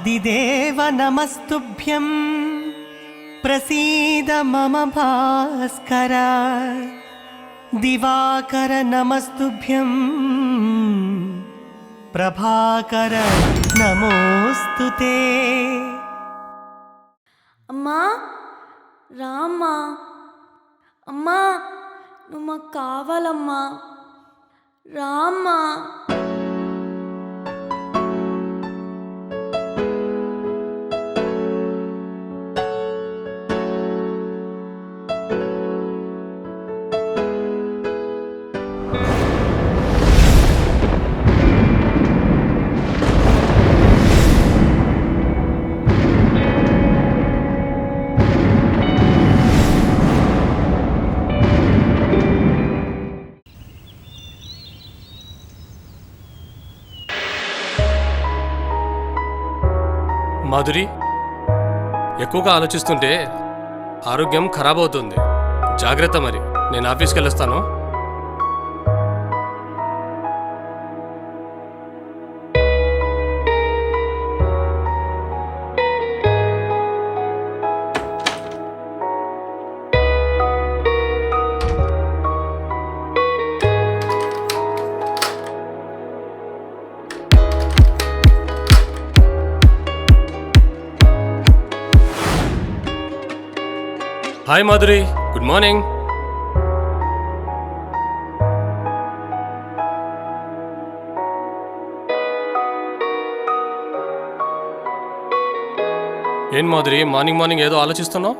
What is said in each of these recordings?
ఆదిదేవ నమస్తుభ్యం ప్రసీద మమ భాస్కర దివాకర నమస్తుభ్యం ప్రభాకర నమోస్తుతే. అమ్మా రామ్మా, అమ్మా నువ్వు మాకు కావాలమ్మా, రామ్మా. మాధురి, ఎక్కువగా ఆలోచిస్తుంటే ఆరోగ్యం ఖరాబ్ అవుతుంది. జాగ్రత్త. మరి నేను ఆఫీస్కి వెళ్ళొస్తాను. Hi Madhuri, good morning. ఏం మాధురి, మార్నింగ్ మార్నింగ్ ఏదో ఆలోచిస్తున్నావు?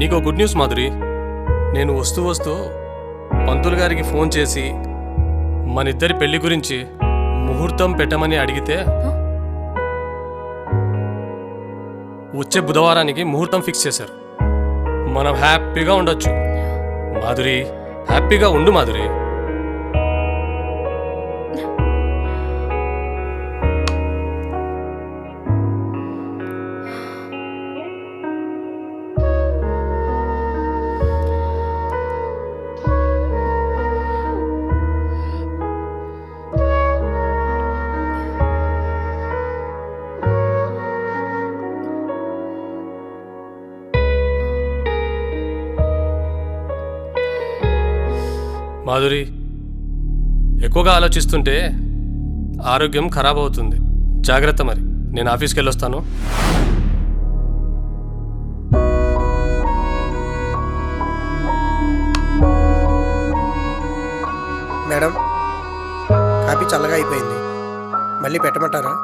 నీకో గుడ్ న్యూస్ మాధురి. నేను వస్తూ పంతులు గారికి ఫోన్ చేసి మనిద్దరి పెళ్లి గురించి ముహూర్తం పెట్టమని అడిగితే వచ్చే బుధవారానికి ముహూర్తం ఫిక్స్ చేశారు. మనం హ్యాపీగా ఉండొచ్చు. మాధురి, హ్యాపీగా ఉండు మాధురి. మాధురి, ఎక్కువగా ఆలోచిస్తుంటే ఆరోగ్యం ఖరాబ్ అవుతుంది. జాగ్రత్త. మరి నేను ఆఫీస్కి వెళ్ళొస్తాను. మేడం, కాఫీ చల్లగా అయిపోయింది, మళ్ళీ పెట్టమంటారా?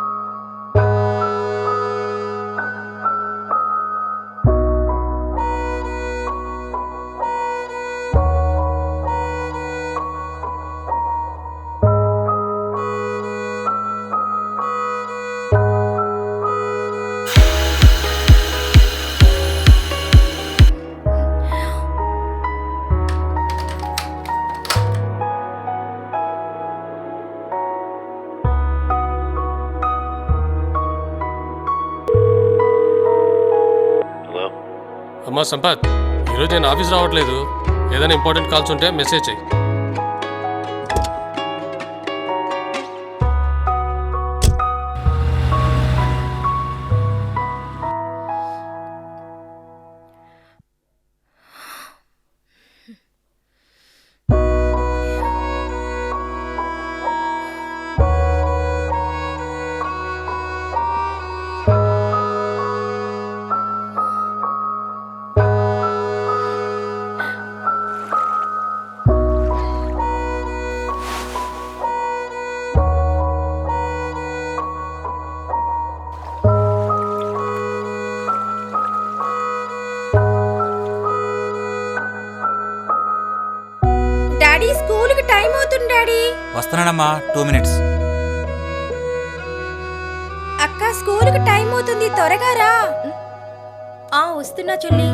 అమ్మా సంపత్, ఈరోజు నేను ఆఫీస్ రావట్లేదు. ఏదైనా ఇంపార్టెంట్ కాల్స్ ఉంటే మెసేజ్ చెయ్యి. స్కూల్కి టైం అవుతుంది డాడీ. వస్తున్నానమ్మా, 2 minutes. అక్క స్కూల్కి టైం అవుతుంది, త్వరగా రా. వస్తున్నా చెల్లి.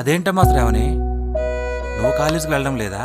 అదేంటమ్మా శ్రావణి, నువ్వు కాలేజీకి వెళ్ళడం లేదా?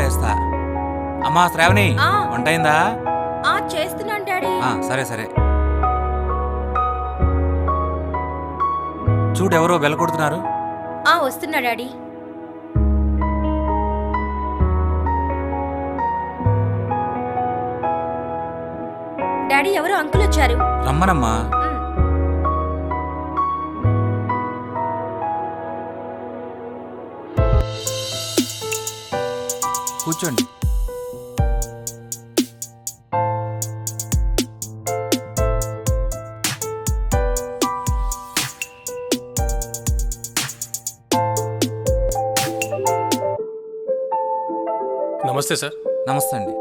చేస్తా. అమ్మా శ్రావణి, ఆ. వంట అయిందా? చేస్తున్నాను డాడీ. సరే సరే. చూడు ఎవరో బెల్ల కొడుతున్నారు. వస్తున్నా డాడీ. డాడీ ఎవరో అంకుల్ వచ్చారు. రమ్మనమ్మా. కూర్చోండి. నమస్తే సార్. నమస్తే అండి.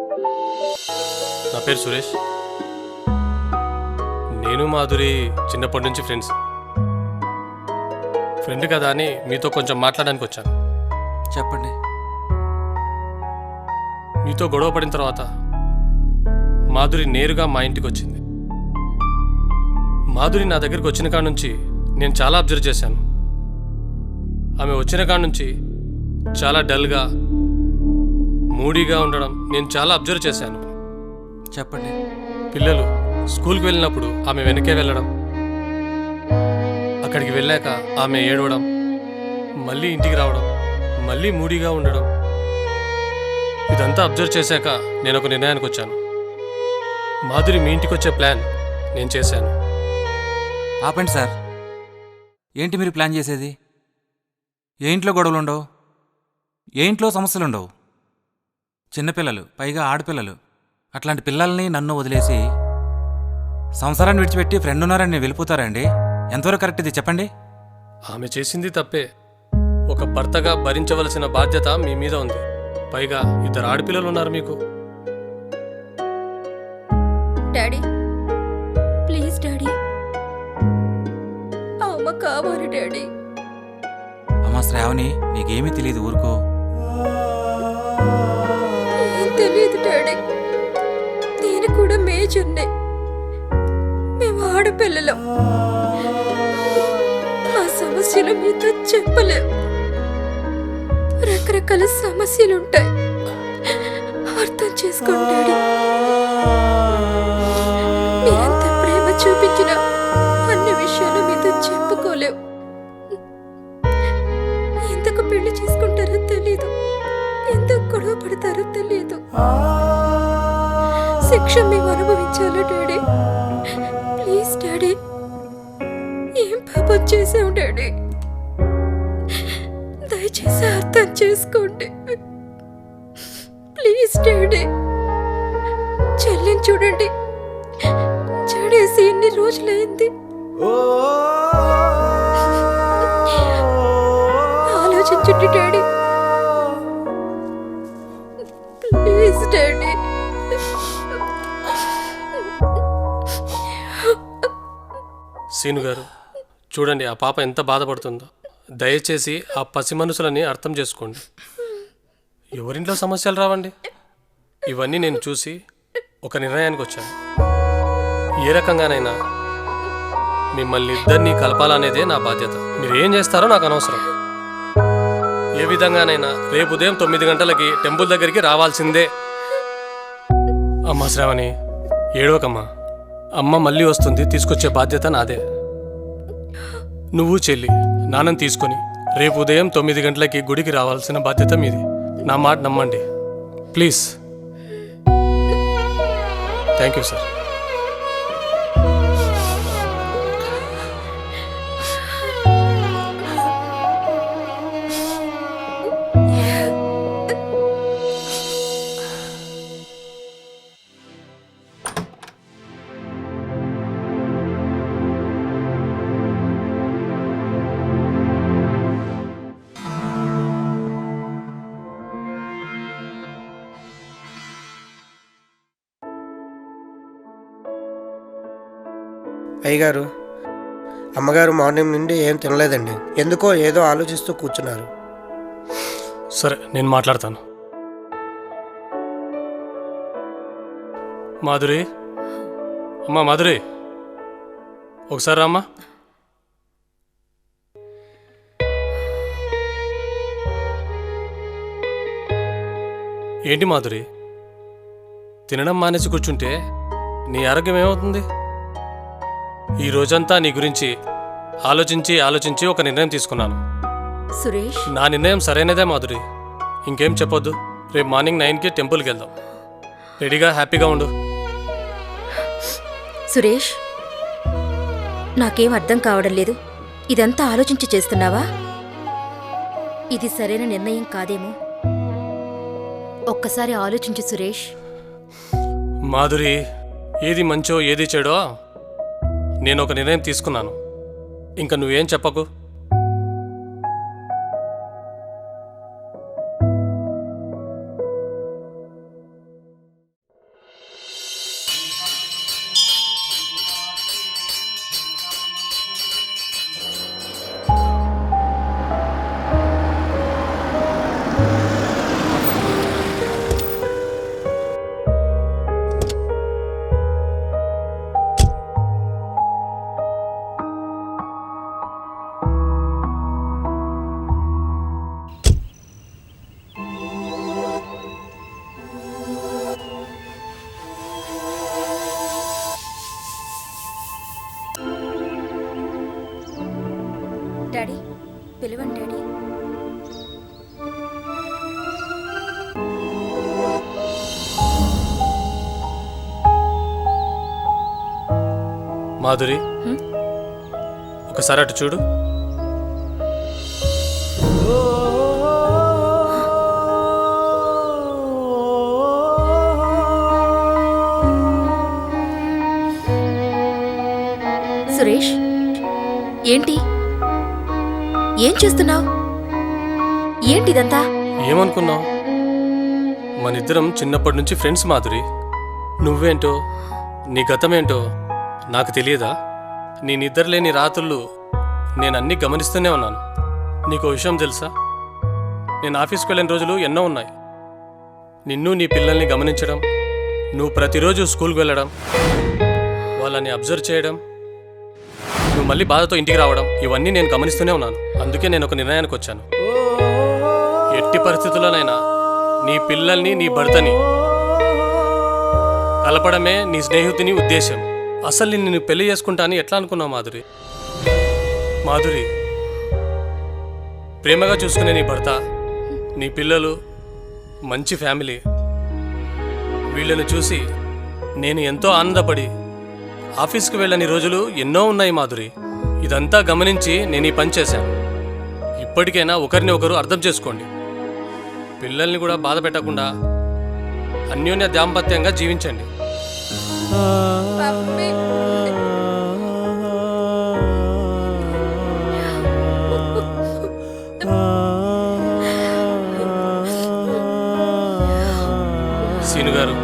నా పేరు సురేష్. నేను మాధురి చిన్నప్పటి నుంచి ఫ్రెండ్స్. ఫ్రెండ్ కదా అని మీతో కొంచెం మాట్లాడడానికి వచ్చాను. చెప్పండి. మీతో గొడవ పడిన తర్వాత మాధురి నేరుగా మా ఇంటికి వచ్చింది. మాధురి నా దగ్గరికి వచ్చిన కాడ నుంచి నేను చాలా అబ్జర్వ్ చేశాను. ఆమె వచ్చిన కాడ నుంచి చాలా డల్గా మూడీగా ఉండడం నేను చాలా అబ్జర్వ్ చేశాను. చెప్పండి. పిల్లలు స్కూల్కి వెళ్ళినప్పుడు ఆమె వెనకే వెళ్ళడం, అక్కడికి వెళ్ళాక ఆమె ఏడవడం, మళ్ళీ ఇంటికి రావడం, మళ్ళీ మూడీగా ఉండడం, ఇదంతా అబ్జర్వ్ చేశాక నేను ఒక నిర్ణయానికి వచ్చాను. మాధురి మీ ఇంటికి వచ్చే ప్లాన్ నేను చేశాను. ఆపండి సార్. ఏంటి మీరు ప్లాన్ చేసేది? ఏ ఇంట్లో గొడవలు ఉండవు, ఏ ఇంట్లో సమస్యలు ఉండవు. చిన్నపిల్లలు, పైగా ఆడపిల్లలు. అట్లాంటి పిల్లల్ని నన్ను వదిలేసి సంసారాన్ని విడిచిపెట్టి ఫ్రెండ్ ఉన్నారని నేను వెళ్ళిపోతారండి? ఎంతవరకు కరెక్ట్ ఇది చెప్పండి. ఆమె చేసింది తప్పే. ఒక భర్తగా భరించవలసిన బాధ్యత మీ మీద ఉంది. పైగా 2 ఆడపిల్లలు ఉన్నారు మీకు. డాడీ ప్లీజ్ డాడీ, అమ్మ కావాలి డాడీ. అమ్మా శ్రావణి, నీకేమీ తెలియదు, ఊరుకో. ఏం తెలియదు డాడీ, నేను కూడా మేజర్నే. మేము ఆడపిల్లలం. ఆ సమస్యలు మీతో చెప్పలేం. రకరకాల సమస్యలుంటాయి, అర్థం చేసుకోండి డాడీ. మీరంత ప్రేమ చూపించిన అన్ని విషయాలు మీతో చెప్పుకోలేం. ఎందుకు పెళ్లి చేసుకుంటారో తెలీదు, ఎందుకు గొడవ పడతారో తెలీదు. శిక్ష మేము అనుభవించాలో డాడీ? ప్లీజ్ డాడీ, ఏం పాపం చేసాం డాడీ? దయచేసి అర్థం చేసుకోండి ప్లీజ్ డాడీ. చెల్లిని చూడండి, చెడేసి ఎన్ని రోజులైంది. ఆలోచించండి డాడీ, ప్లీజ్ డాడీ. సీను గారు చూడండి, ఆ పాప ఎంత బాధపడుతుందో. దయచేసి ఆ పసి మనసులని అర్థం చేసుకోండి. ఎవరింట్లో సమస్యలు రావండి. ఇవన్నీ నేను చూసి ఒక నిర్ణయానికి వచ్చాను. ఏ రకంగానైనా మిమ్మల్ని ఇద్దరినీ కలపాలనేదే నా బాధ్యత. మీరు ఏం చేస్తారో నాకు అనవసరం. ఏ విధంగానైనా రేపు ఉదయం 9 గంటలకి టెంపుల్ దగ్గరికి రావాల్సిందే. అమ్మా శ్రావణి, ఏడవకమ్మా. అమ్మ మళ్ళీ వస్తుంది, తీసుకొచ్చే బాధ్యత నాదే. నువ్వు చెల్లి నాన్నని తీసుకొని రేపు ఉదయం 9 గంటలకి గుడికి రావాల్సిన బాధ్యత మీది. నా మాట నమ్మండి ప్లీజ్. Thank you sir. అయ్యగారు, అమ్మగారు మార్నింగ్ నుండి ఏం తినలేదండి. ఎందుకో ఏదో ఆలోచిస్తూ కూర్చున్నారు. సరే, నేను మాట్లాడతాను. మాధురి, అమ్మా మాధురి, ఒకసారి రామ్మా. ఏంటి మాధురి, తినడం మానేసి కూర్చుంటే నీ ఆరోగ్యం ఏమవుతుంది? ఈ రోజంతా నీ గురించి ఆలోచించి ఒక నిర్ణయం తీసుకున్నాను. సురేష్, నా నిర్ణయం సరైనదే మాధురి. ఇంకేం చెప్పొద్దు. రేపు మార్నింగ్ 9కి టెంపుల్కి వెళ్దాం. రెడీగా హ్యాపీగా ఉండు. సురేష్, నాకేం అర్థం కావడం లేదు. ఇదంతా ఆలోచించి చేస్తున్నావా? ఇది సరైన నిర్ణయం కాదేమో. ఒక్కసారి ఆలోచించు సురేష్. మాధురి, ఏది మంచో ఏది చెడో నేను ఒక నిర్ణయం తీసుకున్నాను. ఇంకా నువ్వేం చెప్పకు. డాడీ, పిలవండి డాడీ. మాధురి, ఒకసారి అటు చూడు. సురేష్, ఏంటి ఏం చేస్తున్నావు? ఏంటిదంతా? ఏమనుకున్నావు? మనిద్దరం చిన్నప్పటి నుంచి ఫ్రెండ్స్ మాధురి. నువ్వేంటో నీ గతమేంటో నాకు తెలియదా? నీ నిద్రలేని రాత్రులు నేను అన్నీ గమనిస్తూనే ఉన్నాను. నీకు విషయం తెలుసా? నేను ఆఫీస్కి వెళ్ళిన రోజులు ఎన్నో ఉన్నాయి. నిన్ను నీ పిల్లల్ని గమనించడం, నువ్వు ప్రతిరోజు స్కూల్కి వెళ్ళడం, వాళ్ళని అబ్జర్వ్ చేయడం, నువ్వు మళ్ళీ బాధతో ఇంటికి రావడం, ఇవన్నీ నేను గమనిస్తూనే ఉన్నాను. అందుకే నేను ఒక నిర్ణయానికి వచ్చాను. ఎట్టి పరిస్థితుల్లోనైనా నీ పిల్లల్ని నీ భర్తని కలపడమే నీ స్నేహితుని ఉద్దేశం. అసలు నిన్ను పెళ్లి చేసుకుంటా అని ఎట్లా అనుకున్నావు మాధురి? మాధురి, ప్రేమగా చూసుకునే నీ భర్త, నీ పిల్లలు, మంచి ఫ్యామిలీ, వీళ్ళని చూసి నేను ఎంతో ఆనందపడి ఆఫీస్కి వెళ్ళని రోజులు ఎన్నో ఉన్నాయి మాధురి. ఇదంతా గమనించి నేను ఈ పని చేశాను. ఇప్పటికైనా ఒకరిని ఒకరు అర్థం చేసుకోండి. పిల్లల్ని కూడా బాధ పెట్టకుండా అన్యోన్య దాంపత్యంగా జీవించండి. సీను గారు,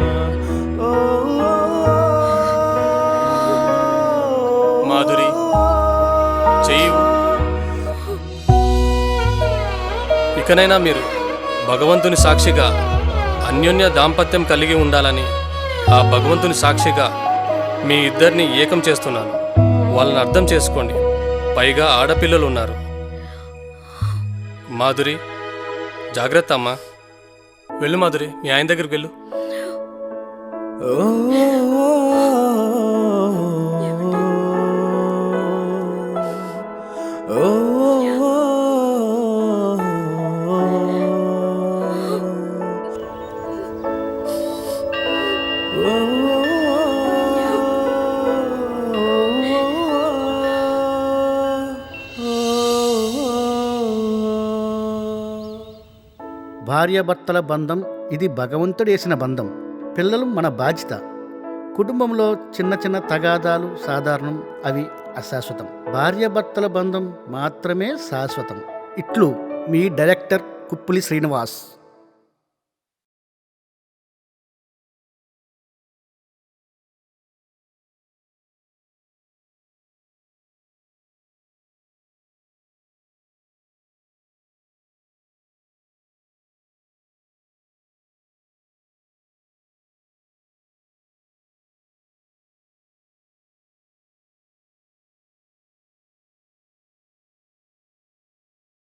మాధురి, చెయ్యి. ఇకనైనా మీరు భగవంతుని సాక్షిగా అన్యోన్య దాంపత్యం కలిగి ఉండాలని ఆ భగవంతుని సాక్షిగా మీ ఇద్దరిని ఏకం చేస్తున్నాను. వాళ్ళని అర్థం చేసుకోండి. పైగా ఆడపిల్లలు ఉన్నారు. మాధురి, జాగ్రత్త అమ్మా. వెళ్ళు మాధురి, మీ ఆయన దగ్గరికి వెళ్ళు. భార్యాభర్తల బంధం ఇది భగవంతుడేసిన బంధం. పిల్లలు మన బాధ్యత. కుటుంబంలో చిన్న చిన్న తగాదాలు సాధారణం, అవి అశాశ్వతం. భార్యాభర్తల బంధం మాత్రమే శాశ్వతం. ఇట్లు మీ డైరెక్టర్ కుప్పులి శ్రీనివాస్.